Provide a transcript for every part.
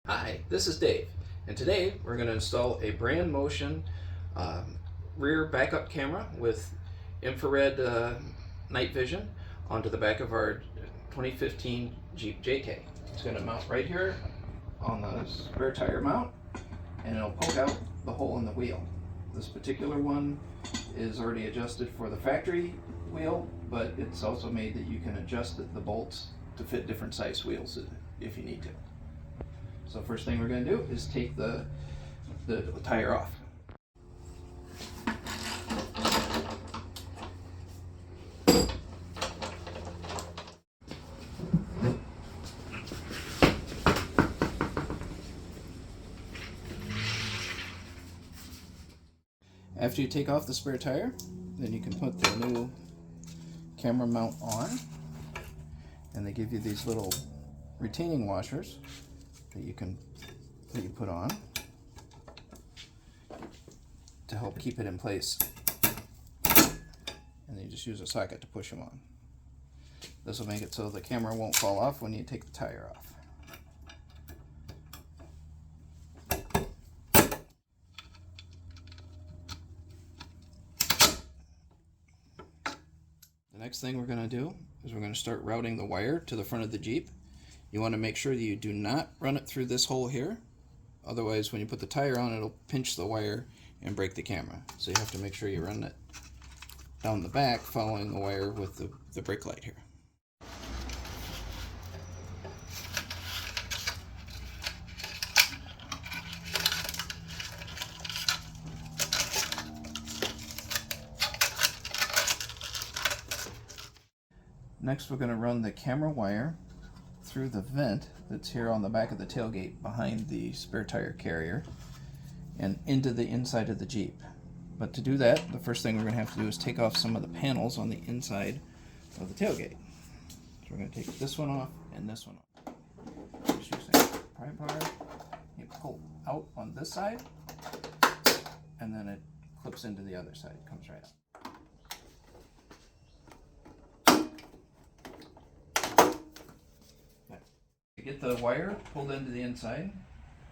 Hi, this is Dave, and today we're going to install a Brandmotion rear backup camera with infrared night vision onto the back of our 2015 Jeep JK. It's going to mount right here on the spare tire mount, and it'll poke out the hole in the wheel. This particular one is already adjusted for the factory wheel, but it's also made that you can adjust the bolts to fit different size wheels if you need to. So first thing we're going to do is take the tire off. After you take off the spare tire, then you can put the new camera mount on, and they give you these little retaining washers that you put on to help keep it in place, and then you just use a socket to push them on. This will make it so the camera won't fall off when you take the tire off. The next thing we're going to do is we're going to start routing the wire to the front of the Jeep. You want to make sure that you do not run it through this hole here. Otherwise, when you put the tire on, it'll pinch the wire and break the camera. So you have to make sure you run it down the back, following the wire with the brake light here. Next, we're going to run the camera wire through the vent that's here on the back of the tailgate behind the spare tire carrier and into the inside of the Jeep. But to do that, the first thing we're going to have to do is take off some of the panels on the inside of the tailgate. So we're going to take this one off and this one off. Just using a pry bar, you pull out on this side, and then it clips into the other side. It comes right out. To get the wire pulled into the inside,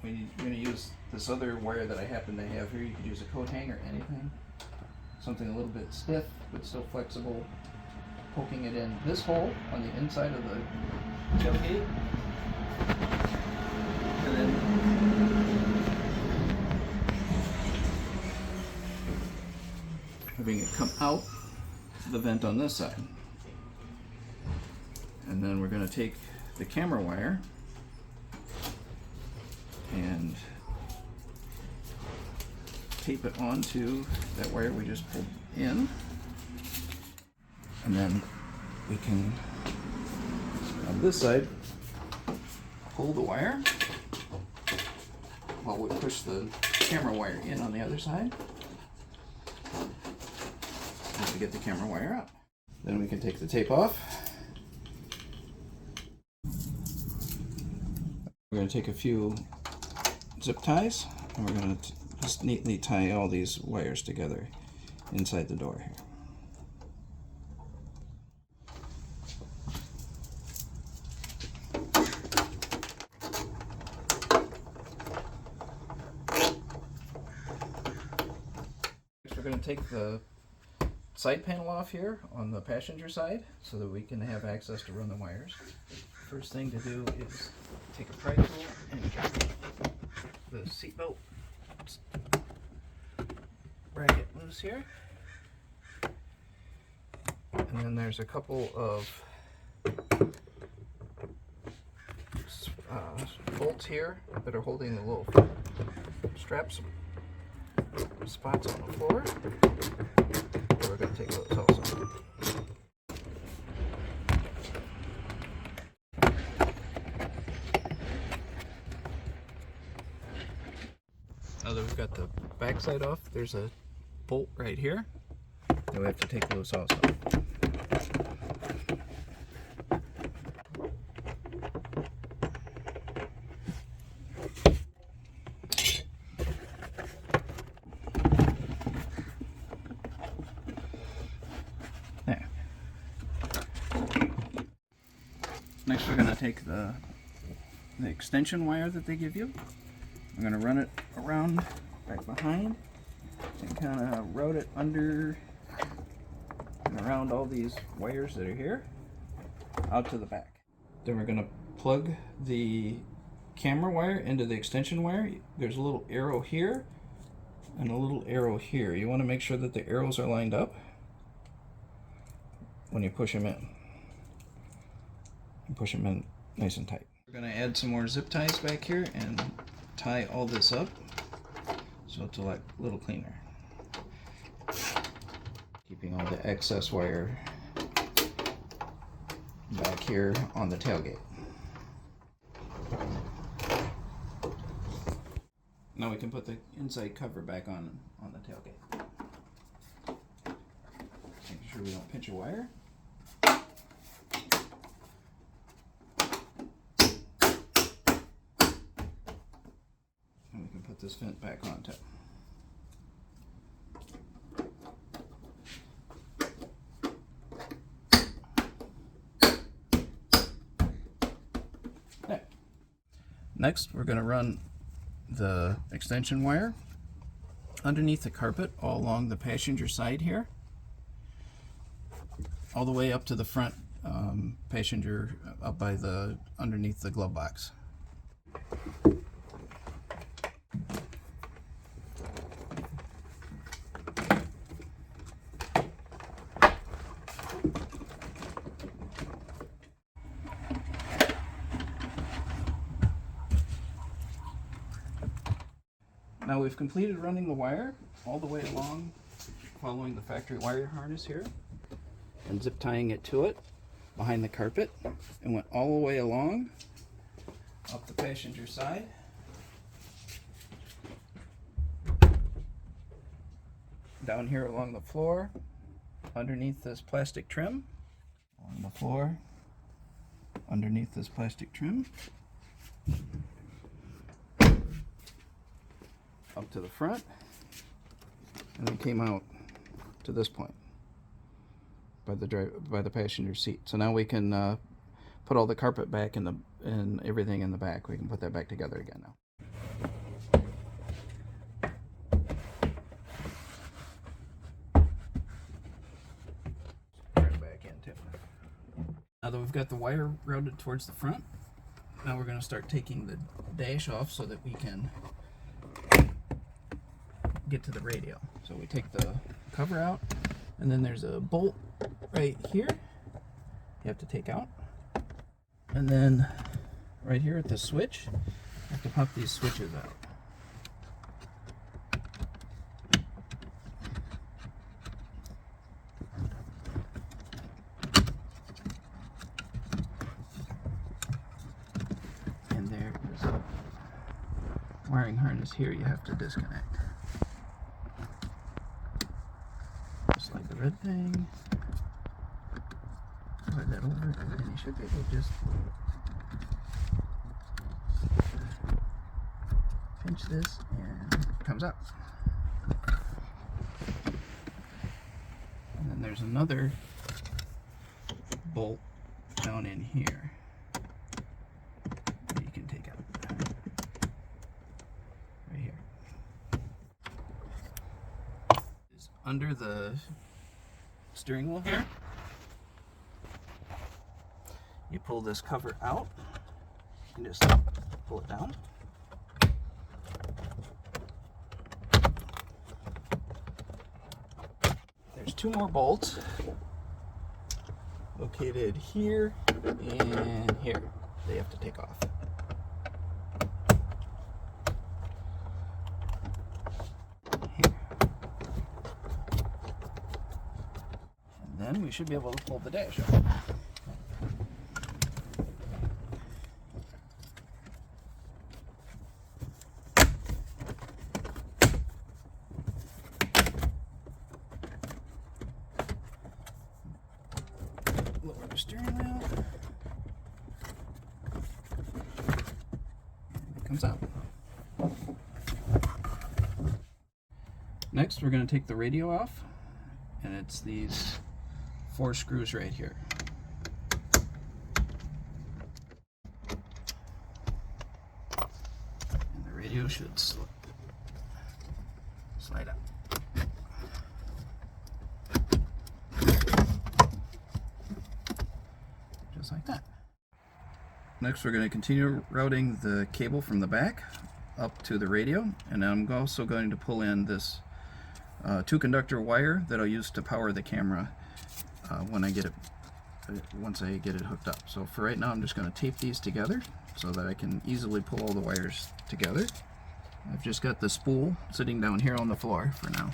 we're going to use this other wire that I happen to have here. You could use a coat hanger, anything. Something a little bit stiff but still flexible. Poking it in this hole on the inside of the tailgate. And then having it come out the vent on this side. And then we're going to take the camera wire and tape it onto that wire we just pulled in, and then we can on this side pull the wire while we push the camera wire in on the other side to get the camera wire out. Then we can take the tape off. We're going to take a few zip ties, and we're going to just neatly tie all these wires together inside the door here. Next, we're going to take the side panel off here on the passenger side so that we can have access to run the wires. First thing to do is take a pry tool and get the seatbelt bracket loose here. And then there's a couple of bolts here that are holding the little straps spots on the floor. We're going to take those also. Now that we've got the back side off, there's a bolt right here that we have to take loose also. There. Next we're going to take the the extension wire that they give you. I'm going to run it around back behind and kind of route it under and around all these wires that are here out to the back. Then we're going to plug the camera wire into the extension wire. There's a little arrow here and a little arrow here. You want to make sure that the arrows are lined up when you push them in. And push them in nice and tight. We're going to add some more zip ties back here and tie all this up so it's a little cleaner. Keeping all the excess wire back here on the tailgate. Now we can put the inside cover back on the tailgate. Making sure we don't pinch a wire. And we can put this vent back on too. Next, we're going to run the extension wire underneath the carpet all along the passenger side here, all the way up to the front passenger up by the underneath the glove box. Now we've completed running the wire all the way along, following the factory wire harness here, and zip tying it to it behind the carpet, and went all the way along up the passenger side. Down here along the floor, underneath this plastic trim, along the floor, underneath this plastic trim, up to the front, and then came out to this point by the passenger seat. So now we can put all the carpet back and everything in the back. We can put that back together again now. Right back in too. Now that we've got the wire routed towards the front, now we're going to start taking the dash off so that we can get to the radio. So we take the cover out, and then there's a bolt right here you have to take out, and then right here at the switch you have to pop these switches out. And there's a wiring harness here you have to disconnect. Slide the red thing, slide that over, and then you should be able to just pinch this and it comes out. And then there's another bolt down in here that you can take out. Right here. It's under the steering wheel here. You pull this cover out and just pull it down. There's two more bolts located here and here. They have to take off. Here. And then we should be able to pull the dash off. Lower the steering wheel. And it comes out. Next, we're going to take the radio off, and it's these 4 screws right here. radio should slide out. Just like that. Next we're going to continue routing the cable from the back up to the radio, and I'm also going to pull in this 2-conductor wire that I'll use to power the camera once I get it hooked up. So for right now I'm just going to tape these together so that I can easily pull all the wires together. I've just got the spool sitting down here on the floor for now.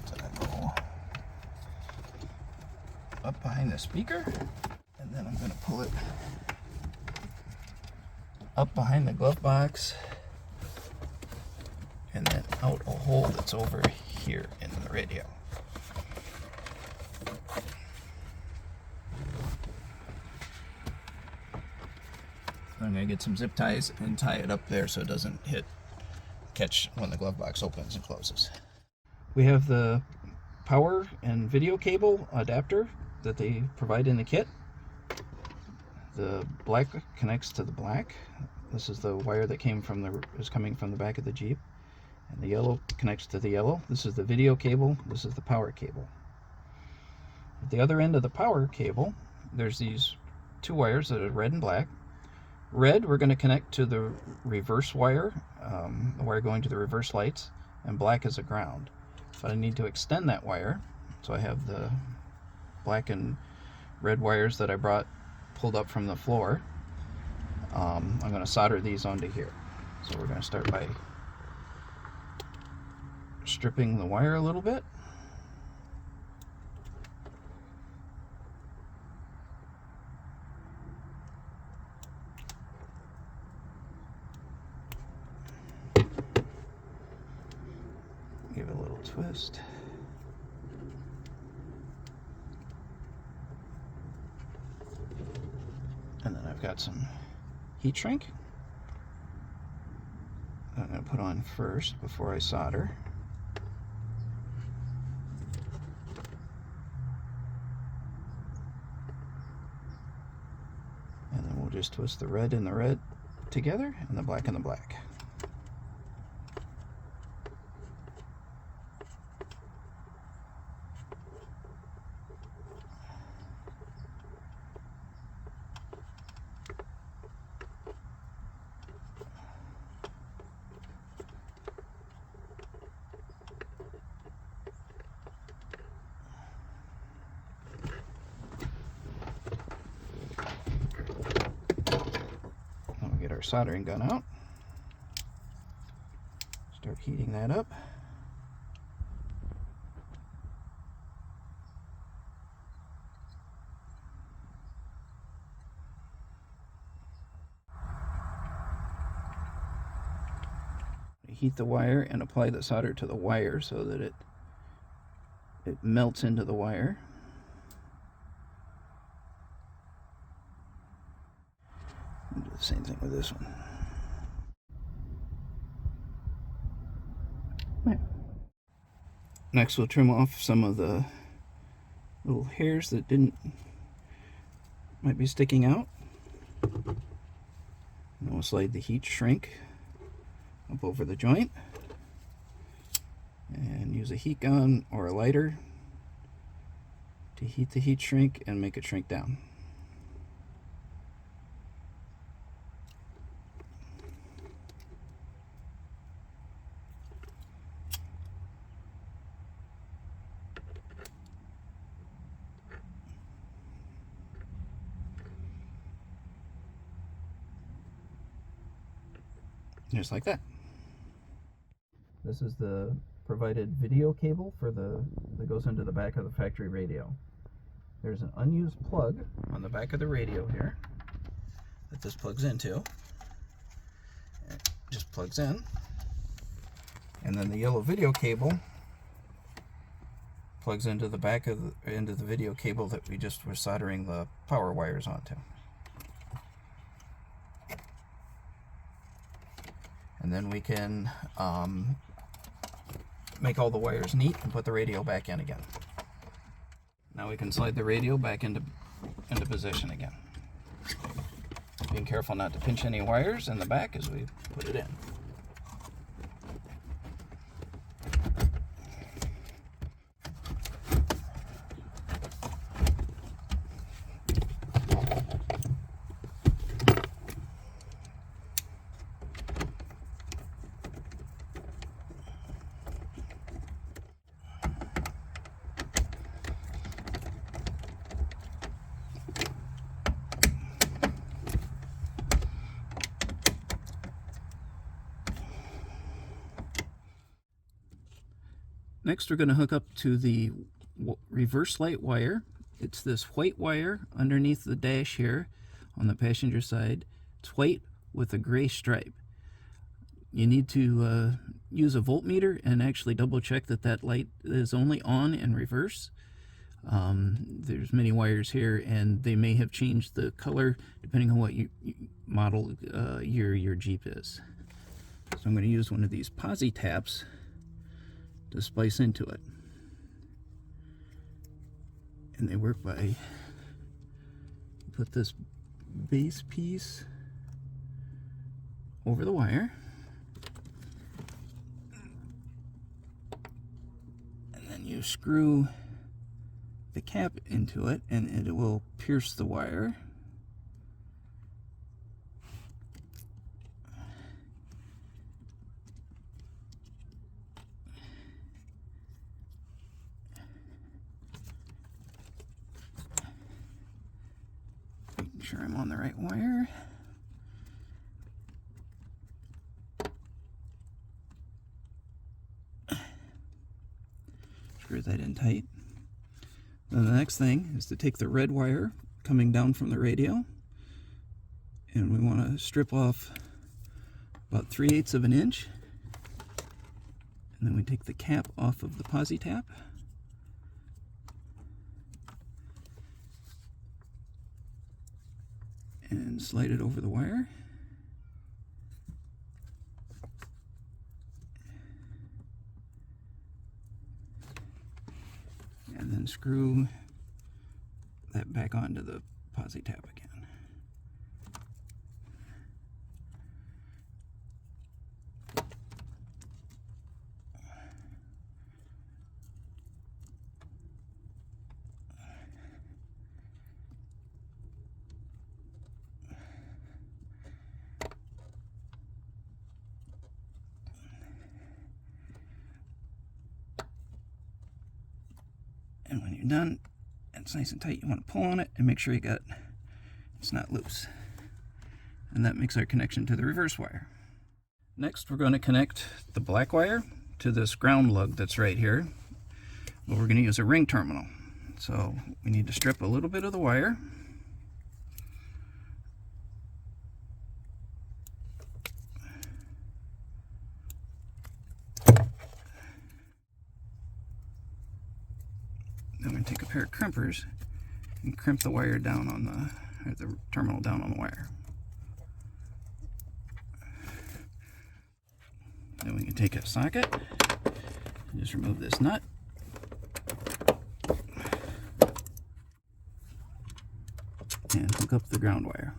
So I go up behind the speaker, and then I'm going to pull it up behind the glove box, and then out a hole that's over here in the radio. I'm going to get some zip ties and tie it up there so it doesn't catch when the glove box opens and closes. We have the power and video cable adapter that they provide in the kit. The black connects to the black. This is the wire that is coming from the back of the Jeep. And the yellow connects to the yellow. This is the video cable. This is the power cable. At the other end of the power cable, there's these 2 wires that are red and black. Red, we're going to connect to the reverse wire, the wire going to the reverse lights, and black is a ground. But I need to extend that wire, so I have the black and red wires that I pulled up from the floor. I'm going to solder these onto here. So we're going to start by stripping the wire a little bit. Give it a little twist. And then I've got some heat shrink I'm going to put on first before I solder. And then we'll just twist the red and the red together and the black and the black. Our soldering gun out. Start heating that up. Heat the wire and apply the solder to the wire so that it melts into the wire. Do the same thing with this one. There. Next we'll trim off some of the little hairs that might be sticking out. And then we'll slide the heat shrink up over the joint and use a heat gun or a lighter to heat the heat shrink and make it shrink down. Just like that. This is the provided video cable that goes into the back of the factory radio. There's an unused plug on the back of the radio here that this plugs into. It just plugs in. And then the yellow video cable plugs into the back of the video cable that we just were soldering the power wires onto. And then we can make all the wires neat and put the radio back in again. Now we can slide the radio back into position again. Being careful not to pinch any wires in the back as we put it in. Next, we're going to hook up to the reverse light wire. It's this white wire underneath the dash here on the passenger side. It's white with a gray stripe. You need to use a voltmeter and actually double check that that light is only on in reverse. There's many wires here, and they may have changed the color depending on what model year your Jeep is. So I'm going to use one of these posi taps to splice into it. And they work by, put this base piece over the wire, and then you screw the cap into it and it will pierce the wire. Making sure I'm on the right wire. Screw that in tight. Then the next thing is to take the red wire coming down from the radio, and we want to strip off about 3/8 of an inch, and then we take the cap off of the posi tap, and slide it over the wire. And then screw that back onto the posi tap again. And when you're done, it's nice and tight. You want to pull on it and make sure it's not loose. And that makes our connection to the reverse wire. Next, we're going to connect the black wire to this ground lug that's right here. But we're going to use a ring terminal. So we need to strip a little bit of the wire. Then we're going to take a pair of crimpers and crimp the wire down on the terminal down on the wire. Then we can take a socket and just remove this nut. And hook up the ground wire.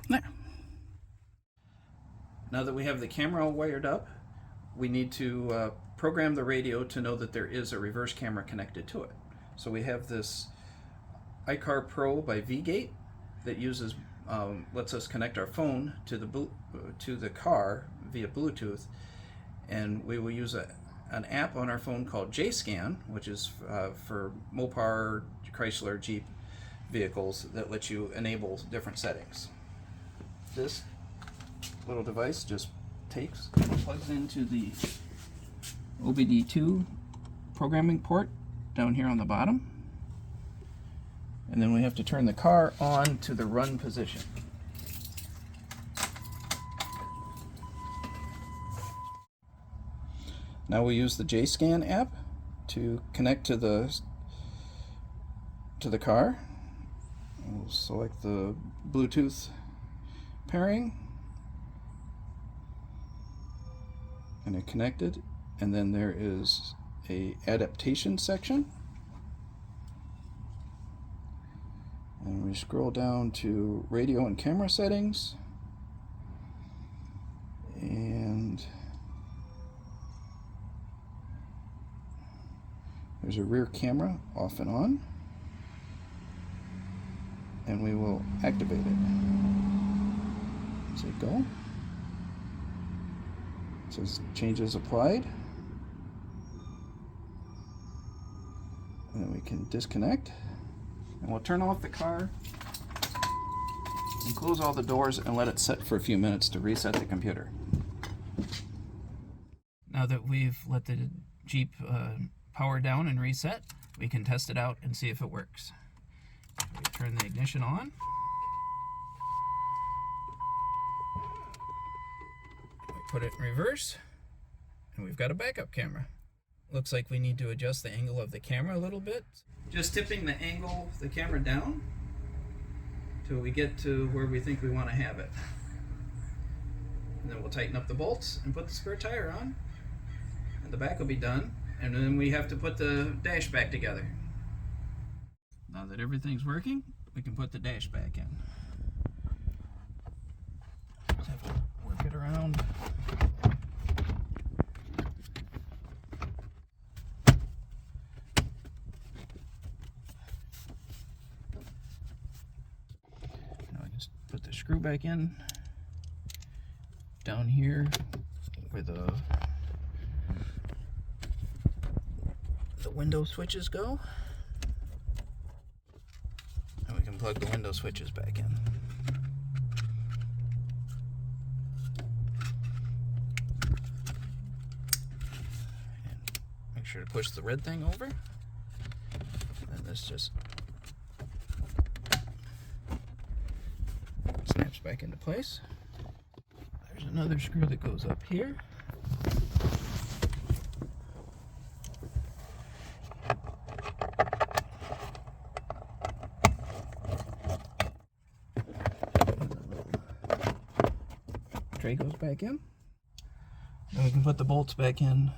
There. Now that we have the camera all wired up, we need to program the radio to know that there is a reverse camera connected to it. So we have this iCar Pro by V-Gate that uses lets us connect our phone to the car via Bluetooth, and we will use an app on our phone called JScan, which is for Mopar, Chrysler, Jeep vehicles that lets you enable different settings. This little device just plugs into the OBD2 programming port down here on the bottom, and then we have to turn the car on to the run position. Now we use the JScan app to connect to the car. We'll select the Bluetooth pairing. and it connected, and then there is a adaptation section, and we scroll down to radio and camera settings, and there's a rear camera off and on, and we will activate it. Say go. It says changes applied, and then we can disconnect, and we'll turn off the car and close all the doors and let it set for a few minutes to reset the computer. Now that we've let the Jeep power down and reset, we can test it out and see if it works. We turn the ignition on. We put it in reverse, and we've got a backup camera. Looks like we need to adjust the angle of the camera a little bit. Just tipping the angle of the camera down till we get to where we think we want to have it. And then we'll tighten up the bolts and put the spare tire on, and the back will be done. And then we have to put the dash back together. Now that everything's working, we can put the dash back in. Just have to work it around. Now I just put the screw back in down here where the window switches go, and we can plug the window switches back in. And make sure to push the red thing over, and this just snaps back into place. There's another screw that goes up here. Tray goes back in. Then we can put the bolts back in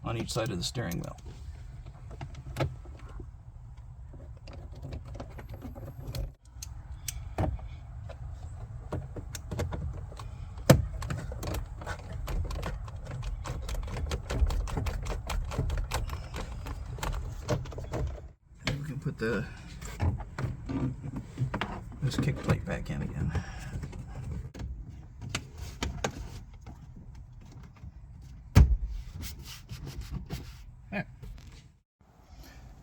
on each side of the steering wheel. And we can put this kick plate back in again.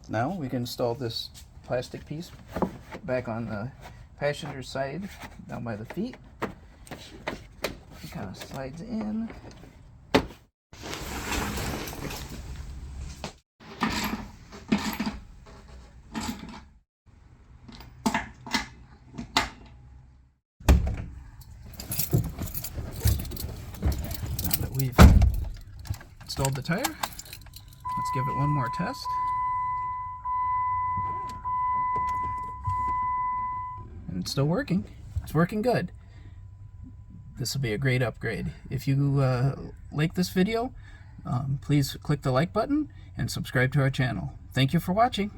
Now we can install this plastic piece back on the passenger side, down by the feet. It kind of slides in. Now that we've installed the tire, let's give it one more test. And it's still working. It's working good. This will be a great upgrade. If you like this video, please click the like button and subscribe to our channel. Thank you for watching.